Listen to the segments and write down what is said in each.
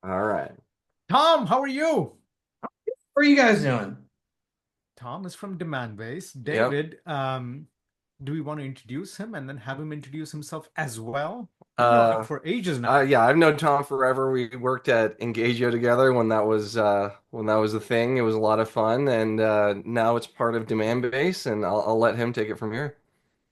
All right. Tom, how are you? What are you guys doing? Tom is from Demandbase. Yep. David, do we want to introduce him and then have him introduce himself as well? We've known him Uh, for ages now. yeah, I've known Tom forever. We worked at Engagio together when that was a thing. It was a lot of fun, and now it's part of Demandbase, and I'll let him take it from here.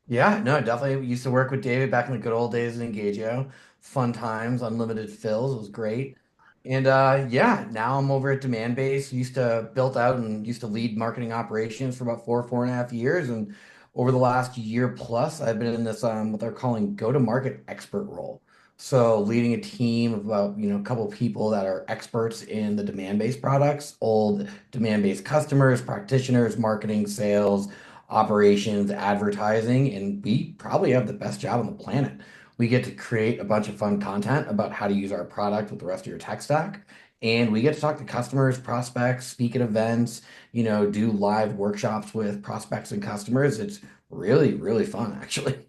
Yeah, no, definitely used to work with David back in the good old days in Engagio. Fun times, unlimited fills, it was great. And yeah, now I'm over at Demandbase. Used to built out and used to lead marketing operations for about 4.5 years. And over the last year plus, I've been in this what they're calling go-to-market expert role. So leading a team of about, a couple of people that are experts in the demand-based products, old demand-based customers, practitioners, marketing, sales, operations, advertising, and we probably have the best job on the planet. We get to create a bunch of fun content about how to use our product with the rest of your tech stack. And we get to talk to customers, prospects, speak at events, do live workshops with prospects and customers. It's really, really fun, actually.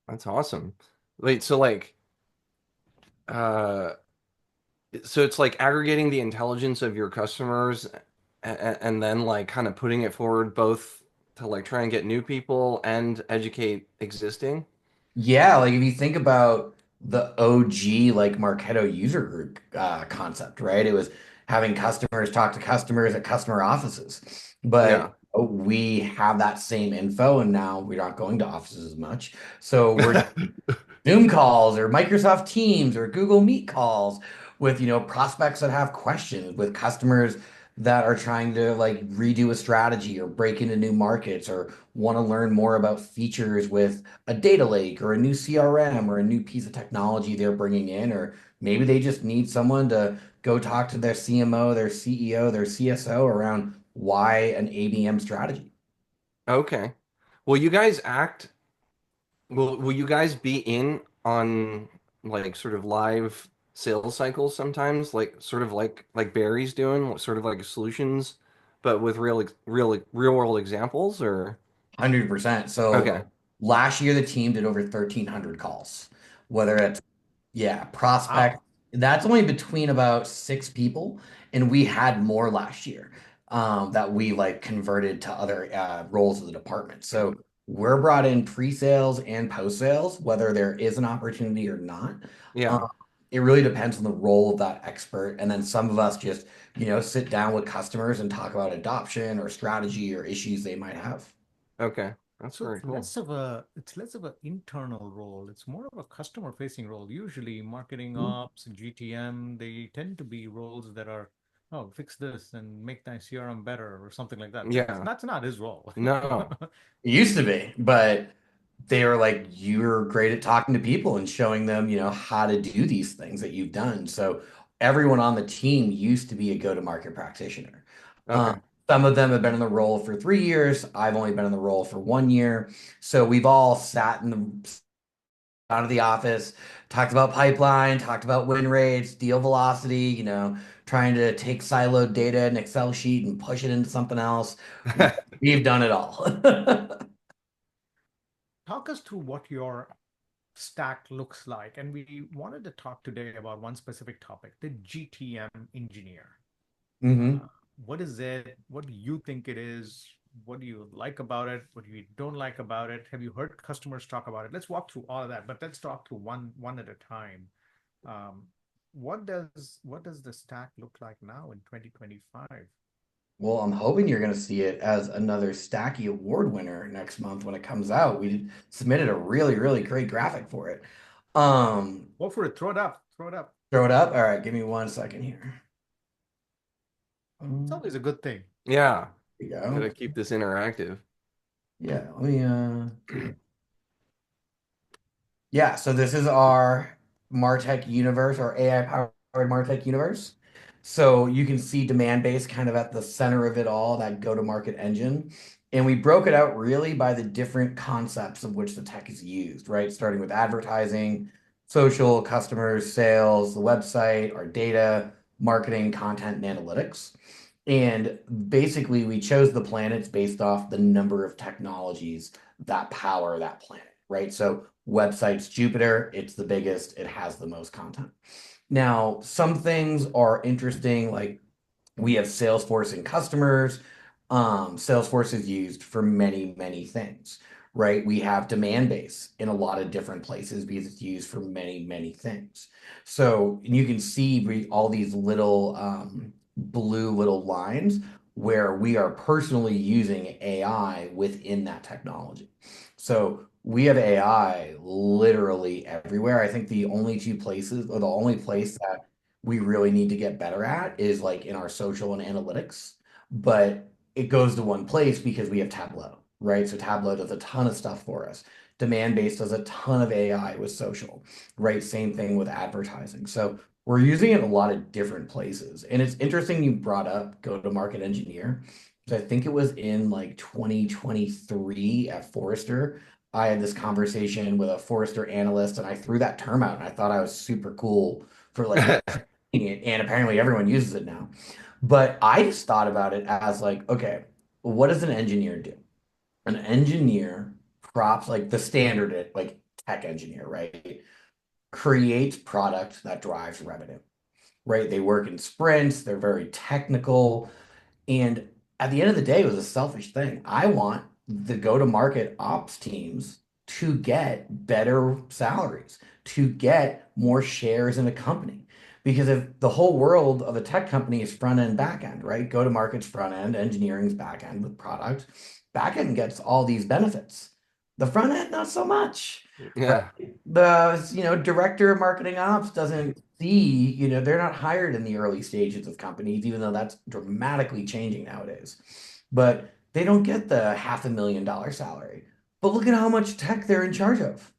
That's awesome. Wait, uh, so it's like aggregating the intelligence of your customers, and then like kind of putting it forward both to like try and get new people and educate existing. Yeah, like if you think about the OG like Marketo user group concept, right? It was having customers talk to customers at customer offices. But Yeah. we have that same info and now we're not going to offices as much. So we're Zoom calls or Microsoft Teams or Google Meet calls with, prospects that have questions, with customers that are trying to like redo a strategy or break into new markets or want to learn more about features with a data lake or a new CRM or a new piece of technology they're bringing in, or maybe they just need someone to go talk to their CMO, their CEO, their CSO around why an ABM strategy. Okay. Will you guys act? Will you guys be in on like sort of live sales cycles sometimes, like sort of like Barry's doing, sort of like solutions, but with real world examples, or 100%. So okay, last year, the team did over 1,300 calls, whether it's, yeah, prospect. Wow. That's only between about six people. And we had more last year that we like converted to other roles of the department. So we're brought in pre-sales and post-sales, whether there is an opportunity or not. Um, yeah, it really depends on the role of that expert. And then some of us just, sit down with customers and talk about adoption or strategy or issues they might have. okay, that's So very cool. it's less of an internal role. It's more of a customer facing role. Usually marketing ops, GTM, they tend to be roles that are, oh, fix this and make my CRM better or something like that. That's Yeah, that's not his role. no, It used to be, but they were like, you're great at talking to people and showing them, how to do these things that you've done. So everyone on the team used to be a go-to-market practitioner. Um, okay. some of them have been in the role for 3 years. I've only been in the role for 1 year. So we've all sat in the out of the office, talked about pipeline, talked about win rates, deal velocity, trying to take siloed data in Excel sheet and push it into something else. We've done it all. Talk us through what your stack looks like. And we wanted to talk today about one specific topic, the GTM engineer. hmm Uh, what is it? What do you think it is? What do you like about it? What do you don't like about it? Have you heard customers talk about it? Let's walk through all of that, but let's talk through one at a time. Um, what does the stack look like now in 2025? Well, I'm hoping you're going to see it as another Stacky Award winner next month when it comes out. Submitted a really, really great graphic for it. Um, Go for it. Throw it up. Throw it up. throw it up. All right, give me 1 second here. It's always a good thing. Yeah, Here we go. gotta keep this interactive. Yeah, let me yeah, so this is our Martech universe, our AI powered Martech universe. So you can see demand base kind of at the center of it all, that go-to-market engine. And we broke it out really by the different concepts of which the tech is used, right? Starting with advertising, social, customers, sales, the website, our data, marketing, content, and analytics. And basically, we chose the planets based off the number of technologies that power that planet, right? So Websites Jupyter, it's the biggest, it has the most content. Now, some things are interesting, like we have Salesforce and customers. Salesforce is used for many, many things, right? We have Demandbase in a lot of different places because it's used for many, many things. So you can see all these little blue little lines where we are personally using AI within that technology. So we have AI literally everywhere. I think the only two places, or the only place that we really need to get better at is like in our social and analytics, but it goes to one place because we have Tableau, right? So Tableau does a ton of stuff for us. Demandbase does a ton of AI with social, right? Same thing with advertising. So we're using it in a lot of different places. And it's interesting you brought up go-to-market engineer, because I think it was in like 2023 at Forrester. I had this conversation with a Forrester analyst and I threw that term out and I thought I was super cool for like it, and apparently everyone uses it now. But I just thought about it as like, okay, what does an engineer do? An engineer props like the standard like tech engineer, right? Creates product that drives revenue, right? They work in sprints, they're very technical, and at the end of the day, it was a selfish thing. I want the go-to-market ops teams to get better salaries, to get more shares in a company. Because if the whole world of a tech company is front end, back end, right? Go-to-market's front end, engineering's back end with product. Back end gets all these benefits. The front end, not so much, right? Yeah. The director of marketing ops doesn't see, they're not hired in the early stages of companies, even though that's dramatically changing nowadays. But they don't get the $500,000 salary. But look at how much tech they're in charge of,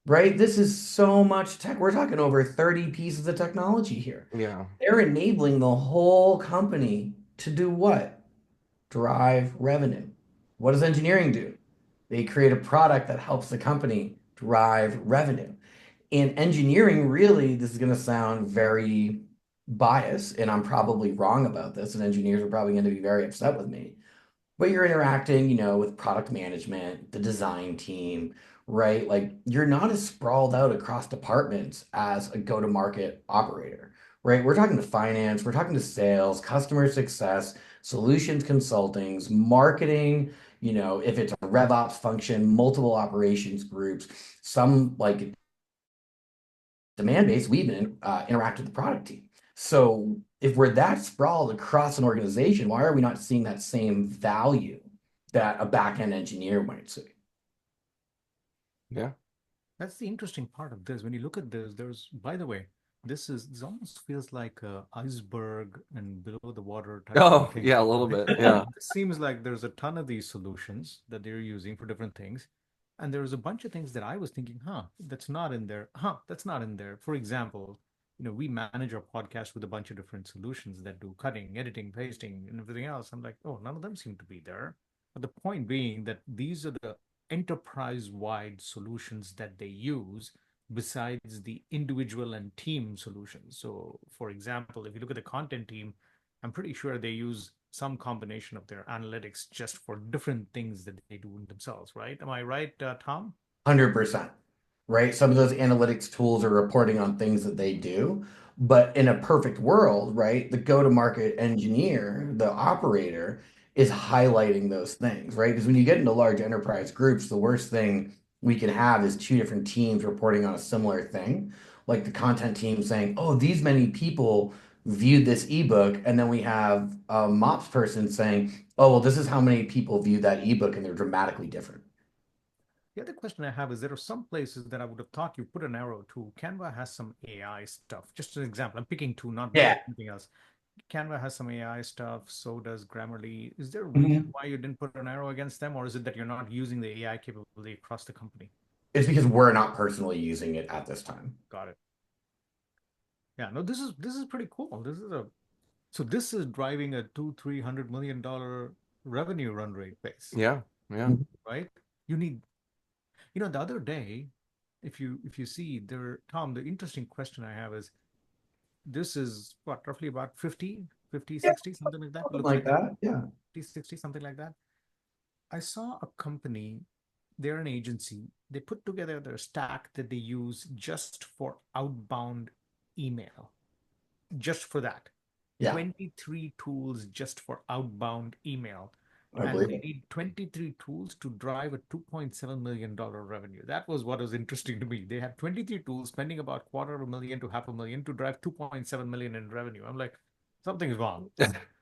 right? This is so much tech. We're talking over 30 pieces of technology here. Yeah. They're enabling the whole company to do what? Drive revenue. What does engineering do? They create a product that helps the company drive revenue. In engineering, really, this is going to sound very biased, and I'm probably wrong about this, and engineers are probably going to be very upset with me. But you're interacting, with product management, the design team, right? Like you're not as sprawled out across departments as a go-to-market operator, right? We're talking to finance, we're talking to sales, customer success, solutions consultings, marketing, if it's a RevOps function, multiple operations groups, some like Demandbase, we even interact with the product team. So if we're that sprawled across an organization, why are we not seeing that same value that a back-end engineer might see? Yeah. That's the interesting part of this. When you look at this, by the way, this almost feels like a iceberg and below the water type of a Oh, thing. yeah, a little bit. Yeah. It seems like there's a ton of these solutions that they're using for different things. And there's a bunch of things that I was thinking, that's not in there. That's not in there. For example, we manage our podcast with a bunch of different solutions that do cutting, editing, pasting, and everything else. I'm like, oh, none of them seem to be there. But the point being that these are the enterprise-wide solutions that they use besides the individual and team solutions. So, for example, if you look at the content team, I'm pretty sure they use some combination of their analytics just for different things that they do themselves, right? Am I right, Tom? 100%, right? Some of those analytics tools are reporting on things that they do. But in a perfect world, right, the go-to-market engineer, the operator, is highlighting those things, right? Because when you get into large enterprise groups, the worst thing we can have is two different teams reporting on a similar thing. Like the content team saying, oh, these many people viewed this ebook. And then we have a MOPS person saying, oh, well, this is how many people viewed that ebook, and they're dramatically different. The other question I have is there are some places that I would have thought you put an arrow to. Canva has some AI stuff. Just an example, I'm picking two, not Yeah. anything else. Canva has some AI stuff, so does Grammarly. Is there a reason Mhm. why you didn't put an arrow against them, or is it that you're not using the AI capability across the company? It's because we're not personally using it at this time. Got it. Yeah, no, this is pretty cool. This is driving a 200-300 million dollar revenue run rate base, Yeah. Yeah. Mhm. right? You need, the other day, if you see there, Tom, the interesting question I have is this is what, roughly about 50, Yeah, 60, something like that. It something looks like like that. that. Yeah. 50, 60, something like that. I saw a company. they're an agency. They put together their stack that they use just for outbound email, just for that. Yeah, 23 tools just for outbound email. I And believe they it. need 23 tools to drive a $2.7 million revenue. That was what was interesting to me. They had 23 tools spending about $250,000 to $500,000 to drive 2.7 million in revenue. I'm like, something's wrong,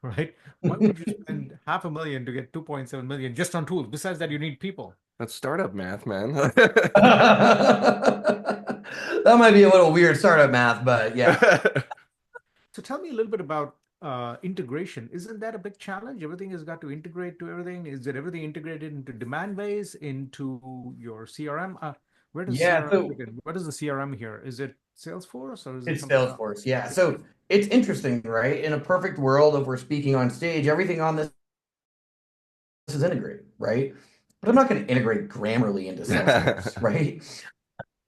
right? Why would you spend $500,000 to get 2.7 million just on tools? Besides that, you need people. That's startup math, man. That might be a little weird startup math, but yeah. So tell me a little bit about integration. Isn't that a big challenge? Everything has got to integrate to everything. Is it everything integrated into Demandbase, into your CRM? Where does Yeah, CRM so fit in? What is the CRM here? Is it Salesforce or is it it's something else? Salesforce. Yeah. So it's interesting, right? In a perfect world, if we're speaking on stage, everything on this is integrated, right? But I'm not going to integrate Grammarly into Salesforce, right?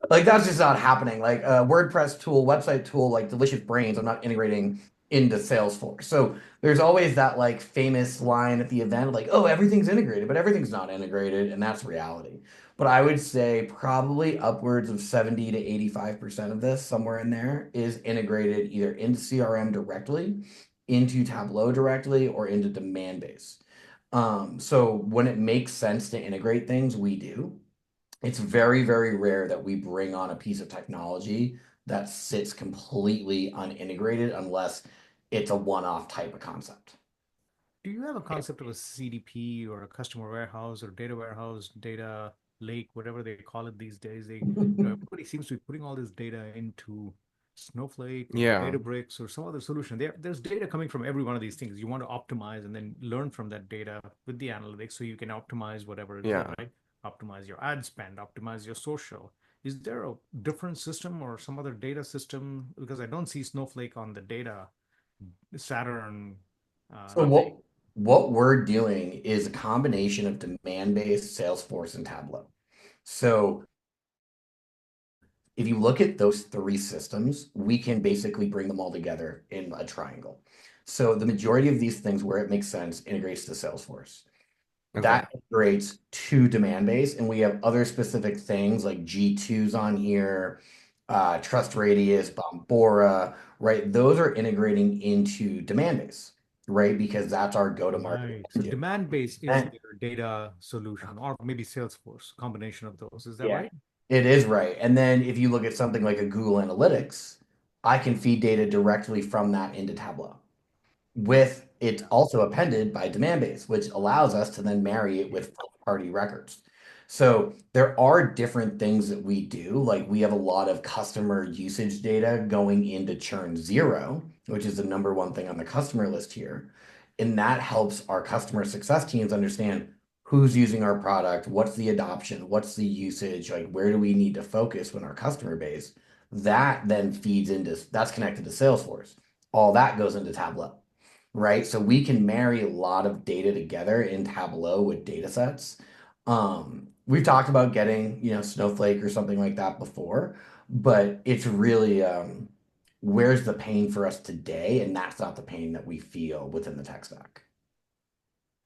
Like that's just not happening. Like a WordPress tool, website tool, like Delicious Brains, I'm not integrating into Salesforce. So there's always that like famous line at the event, like, oh, everything's integrated, but everything's not integrated, and that's reality. But I would say probably upwards of 70 to 85% of this, somewhere in there, is integrated either into CRM directly, into Tableau directly, or into Demandbase. So when it makes sense to integrate things, we do. It's very, very rare that we bring on a piece of technology that sits completely unintegrated unless it's a one-off type of concept. Do you have a concept of a CDP or a customer warehouse or data warehouse, data lake, whatever they call it these days? Everybody seems to be putting all this data into Snowflake or Yeah, Databricks or some other solution. There's data coming from every one of these things. You want to optimize and then learn from that data with the analytics so you can optimize whatever it is, yeah. right? Optimize your ad spend, optimize your social. Is there a different system or some other data system? Because I don't see Snowflake on the data, Saturn, So nothing. what we're doing is a combination of demand-based, Salesforce, and Tableau. So if you look at those three systems, we can basically bring them all together in a triangle. So the majority of these things where it makes sense integrates to Salesforce. Okay. That integrates to Demandbase, and we have other specific things like G2s on here, Trust Radius, Bombora, right? Those are integrating into Demandbase, right? Because that's our go-to-market Right. So engine. demand base is And their data solution, or maybe Salesforce, combination of those. Is that yeah, right? it is right. And then if you look at something like a Google Analytics, I can feed data directly from that into Tableau, with it also appended by Demandbase, which allows us to then marry it with first-party records. So there are different things that we do. Like we have a lot of customer usage data going into churn zero, which is the number one thing on the customer list here. And that helps our customer success teams understand who's using our product, what's the adoption, what's the usage, like where do we need to focus when our customer base. That then feeds into, that's connected to Salesforce. All that goes into Tableau, right? So we can marry a lot of data together in Tableau with data sets. We've talked about getting, Snowflake or something like that before, but it's really where's the pain for us today? And that's not the pain that we feel within the tech stack.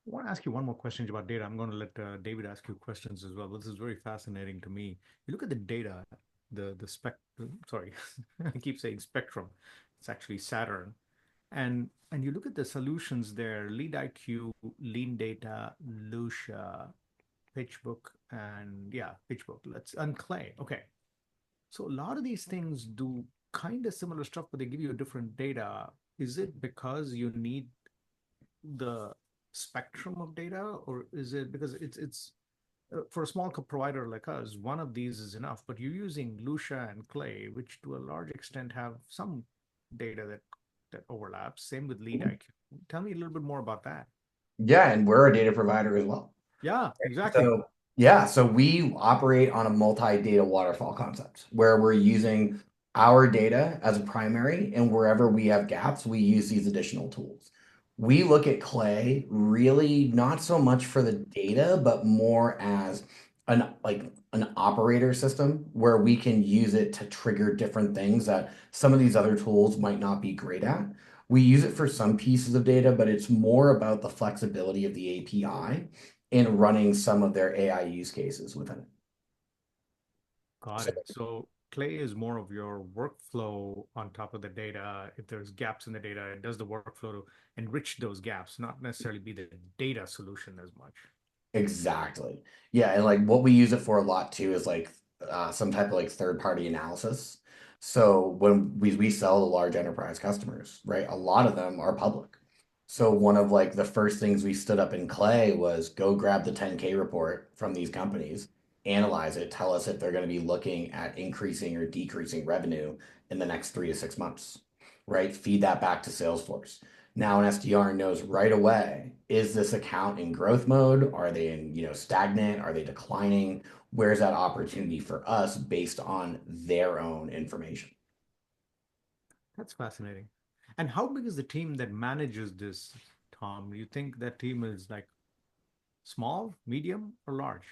I want to ask you one more question about data. I'm going to let David ask you questions as well. This is very fascinating to me. You look at the data, the spec. Sorry, I keep saying spectrum. It's actually Saturn, and you look at the solutions there: Lead IQ, Lean Data, Lucia, PitchBook, and yeah, PitchBook. Let's and Clay. Okay, so a lot of these things do kind of similar stuff, but they give you a different data. Is it because you need the spectrum of data, or is it because it's for a small provider like us, one of these is enough, but you're using Lucia and Clay, which to a large extent have some data that overlaps. Same with Lead IQ. Tell me a little bit more about that. Yeah, and we're a data provider as well. Yeah, exactly. So yeah, so we operate on a multi-data waterfall concept where we're using our data as a primary, and wherever we have gaps, we use these additional tools. We look at Clay really not so much for the data, but more as an operator system where we can use it to trigger different things that some of these other tools might not be great at. We use it for some pieces of data, but it's more about the flexibility of the API and running some of their AI use cases within it. Got So it. So Clay is more of your workflow on top of the data. If there's gaps in the data, it does the workflow to enrich those gaps, not necessarily be the data solution as much. exactly. Yeah, and like what we use it for a lot too is like some type of like third party analysis. So when we sell to large enterprise customers, right? A lot of them are public. So one of like the first things we stood up in Clay was go grab the 10K report from these companies, analyze it, tell us if they're going to be looking at increasing or decreasing revenue in the next 3 to 6 months, right? Feed that back to Salesforce. Now an SDR knows right away, is this account in growth mode? Are they in, stagnant? Are they declining? Where's that opportunity for us based on their own information? That's fascinating. And how big is the team that manages this, Tom? Do you think that team is like small, medium, or large?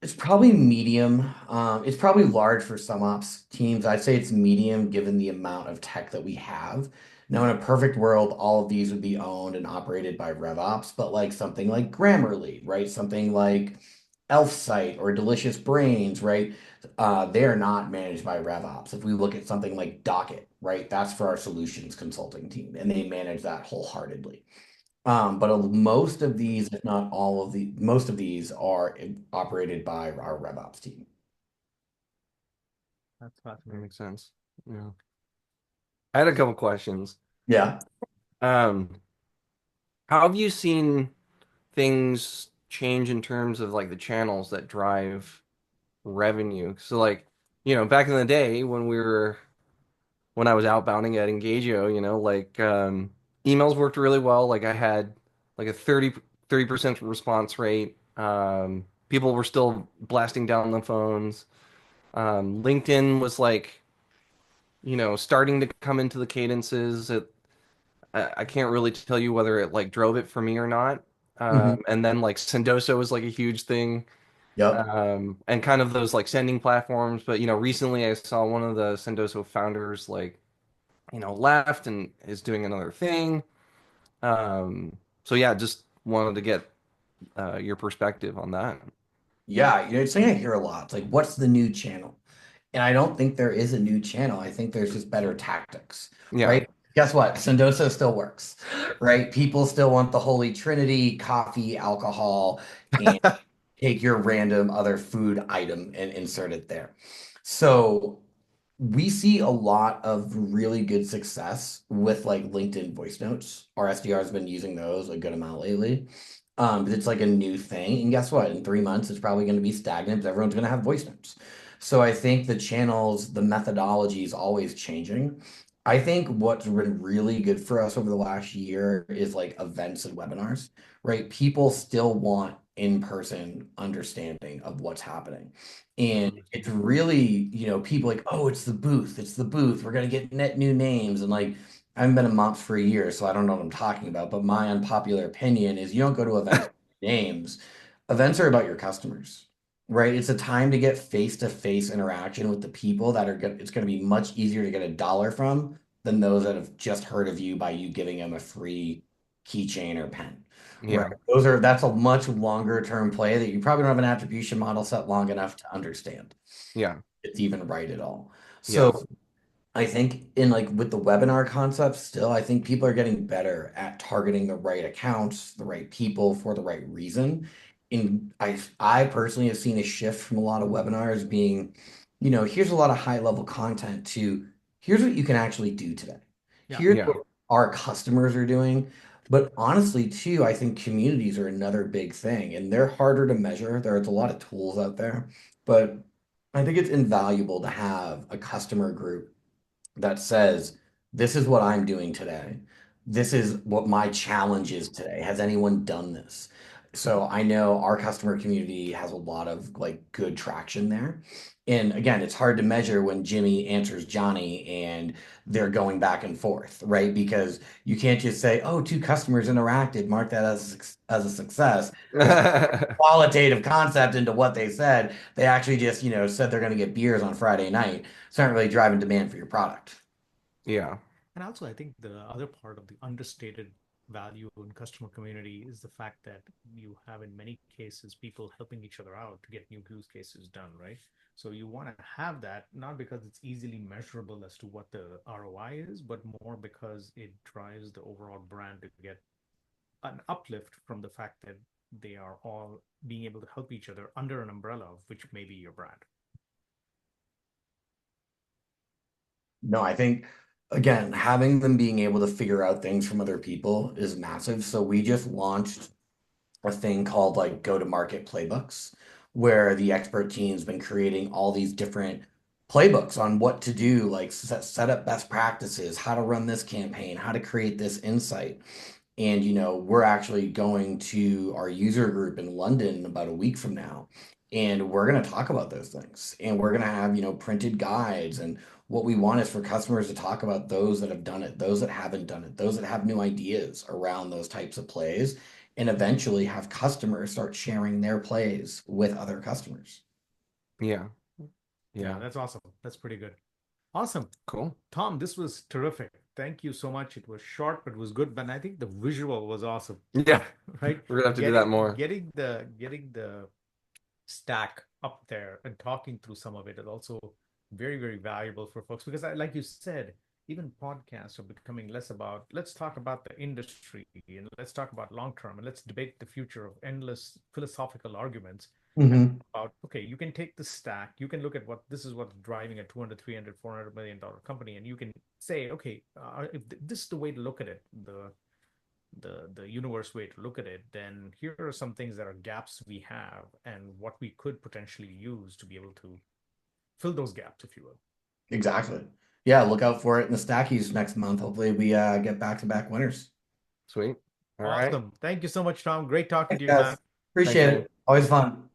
It's probably medium. It's probably large for some ops teams. I'd say it's medium given the amount of tech that we have. Now, in a perfect world, all of these would be owned and operated by RevOps, but like something like Grammarly, right? Something like Elfsight or Delicious Brains, right? They are not managed by RevOps. If we look at something like Docket, right? That's for our solutions consulting team, and they manage that wholeheartedly. But most of these, if not all of the, most of these are operated by our RevOps team. That's That fascinating. makes sense. Yeah. I had a couple questions. Yeah. Um, how have you seen things change in terms of like the channels that drive revenue? So like, back in the day when I was outbounding at Engagio, like emails worked really well. Like I had like a 30% response rate. People were still blasting down the phones. LinkedIn was like, starting to come into the cadences. I can't really tell you whether it like drove it for me or not. Mhm. And then like Sendoso was like a huge thing. Yep. And kind of those like sending platforms. But recently I saw one of the Sendoso founders like, left and is doing another thing. So yeah, just wanted to get your perspective on that. Yeah. It's something I hear a lot. It's like, what's the new channel? And I don't think there is a new channel. I think there's just better tactics, Yeah. right? Guess what? Sendoso still works, right? People still want the holy trinity, coffee, alcohol, and take your random other food item and insert it there. So we see a lot of really good success with like LinkedIn voice notes. Our SDR has been using those a good amount lately. But it's like a new thing. And guess what? In 3 months, it's probably going to be stagnant because everyone's going to have voice notes. So I think the channels, the methodology is always changing. I think what's been really good for us over the last year is like events and webinars, right? People still want in-person understanding of what's happening. And Mhm. it's really, people like, oh, it's the booth. It's the booth. We're going to get net new names. And like, I haven't been a MOPS for a year, so I don't know what I'm talking about. But my unpopular opinion is you don't go to events for names. Events are about your customers, right? It's a time to get face-to-face interaction with the people that are good. It's going to be much easier to get a dollar from than those that have just heard of you by you giving them a free keychain or pen. Right. Yeah. That's a much longer term play that you probably don't have an attribution model set long enough to understand. Yeah. It's even right at all. Yes. So I think in like with the webinar concept still, I think people are getting better at targeting the right accounts, the right people for the right reason. And I personally have seen a shift from a lot of webinars being, here's a lot of high level content to here's what you can actually do today. Yeah. Here's Yeah. what our customers are doing. But honestly, too, I think communities are another big thing and they're harder to measure. There's a lot of tools out there, but I think it's invaluable to have a customer group that says, this is what I'm doing today. This is what my challenge is today. Has anyone done this? So I know our customer community has a lot of like good traction there. And again, it's hard to measure when Jimmy answers Johnny and they're going back and forth, right? Because you can't just say, oh, two customers interacted, mark that as a success. There's qualitative concept into what they said. They actually just, said they're going to get beers on Friday night. It's not really driving demand for your product. Yeah. And also, I think the other part of the understated value in customer community is the fact that you have, in many cases, people helping each other out to get new use cases done, right? So you want to have that, not because it's easily measurable as to what the ROI is, but more because it drives the overall brand to get an uplift from the fact that they are all being able to help each other under an umbrella of which may be your brand. No, I think again, having them being able to figure out things from other people is massive. So we just launched a thing called like go to market playbooks, where the expert team's been creating all these different playbooks on what to do, like set up best practices, how to run this campaign, how to create this insight. And, we're actually going to our user group in London about a week from now. And we're going to talk about those things. And we're going to have, printed guides. And what we want is for customers to talk about those that have done it, those that haven't done it, those that have new ideas around those types of plays, and eventually have customers start sharing their plays with other customers. Yeah. Yeah, that's awesome. That's pretty good. Awesome. Cool. Tom, this was terrific. Thank you so much. It was short, but it was good. But I think the visual was awesome. Yeah. Right? We're gonna have to do that more. Getting the stack up there and talking through some of it is also very, very valuable for folks because like you said, even podcasts are becoming less about let's talk about the industry and let's talk about long term and let's debate the future of endless philosophical arguments. Mm-hmm. About, okay, you can take the stack, you can look at this is what's driving a 200, 300, $400 million company, and you can say, okay, if this is the way to look at it, the universe way to look at it, then here are some things that are gaps we have and what we could potentially use to be able to fill those gaps, if you will. Exactly. Yeah, look out for it in the stackies next month. Hopefully we get back-to-back winners. Sweet. All Awesome. right. Thank you so much, Tom. Great talking to you, Yes. man. Appreciate Thanks, it. Always fun.